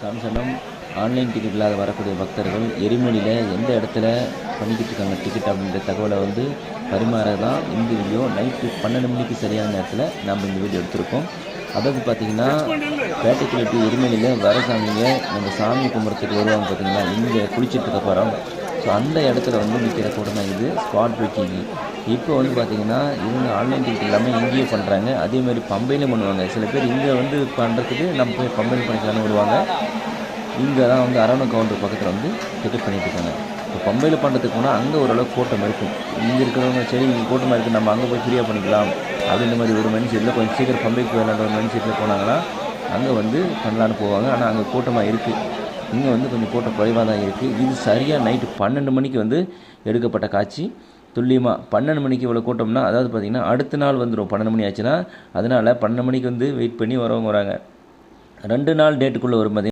சாம்சனம் online ticket இல்லாத வரக்கூடிய பக்தர்கள் எரிமலையில் எந்த இடத்துல பண்ணிக்கிட்டு இருக்காங்க டிக்கெட் அப்படின்ற தகவலை வந்து பரிமாற தான் இந்த வீடியோ. நைட்டு 12 மணிக்கு சரியான நேரத்தில் நம்ம இந்த வீடியோ எடுத்திருக்கோம். அதாவது பார்த்திங்கன்னா பேட்டைக்குள்ள டு எரிமலையில் வர சாமிங்க நம்ம சாமி கும்பிட்றதுக்கு வருவாங்க பார்த்திங்களா, இங்கே குளிச்சுட்டு அப்புறம் ஸோ அந்த இடத்துல வந்து நிற்கிற கூட்டம் தான் இது ஸ்பாட் புக்கிங். இப்போ வந்து பார்த்திங்கன்னா இவங்க ஆன்லைன் டிக்கெட் எல்லாமே இங்கேயே பண்ணுறாங்க. அதேமாதிரி பம்பையிலும் பண்ணுவாங்க. சில பேர் இங்கே வந்து பண்ணுறதுக்கு நம்ம போய் பம்பையில் பண்ணிக்கலான்னு வருவாங்க. இங்கே தான் வந்து அரவணை கவுண்டர் பக்கத்தில் வந்து டிக்கெட் பண்ணிட்டு இருக்காங்க. இப்போ பம்பையில் பண்ணுறதுக்கு போனால் அங்கே ஓரளவுக்கு கூட்டம் இருக்கும். இங்கே இருக்கிறவங்க சரி இங்கே கூட்டமாக இருக்குது, நம்ம அங்கே போய் ஃப்ரீயாக பண்ணிக்கலாம் அப்படின்ற மாதிரி ஒரு மைண்ட் செட்டில் கொஞ்சம் சீக்கிரம் பம்பைக்கு போயிடலான்ற ஒரு மைண்ட் செட்டில் போனாங்கன்னா அங்கே வந்து பண்ணலான்னு போவாங்க. ஆனால் அங்கே கூட்டமாக இருக்குது. இங்கே வந்து கொஞ்சம் கூட்டம் குறைவாக தான் இருக்குது. இது சரியாக நைட்டு 12 மணிக்கு வந்து எடுக்கப்பட்ட காட்சி. துல்லியமாக 12 மணிக்கு இவ்வளோ கூட்டம்னா, அதாவது பார்த்திங்கன்னா அடுத்த நாள் வந்துடும் 12 மணி ஆச்சுன்னா. அதனால் 12 மணிக்கு வந்து வெயிட் பண்ணி வரவங்க வராங்க. 2 நாள் டேட்டுக்குள்ளே வரும் பார்த்திங்கன்னா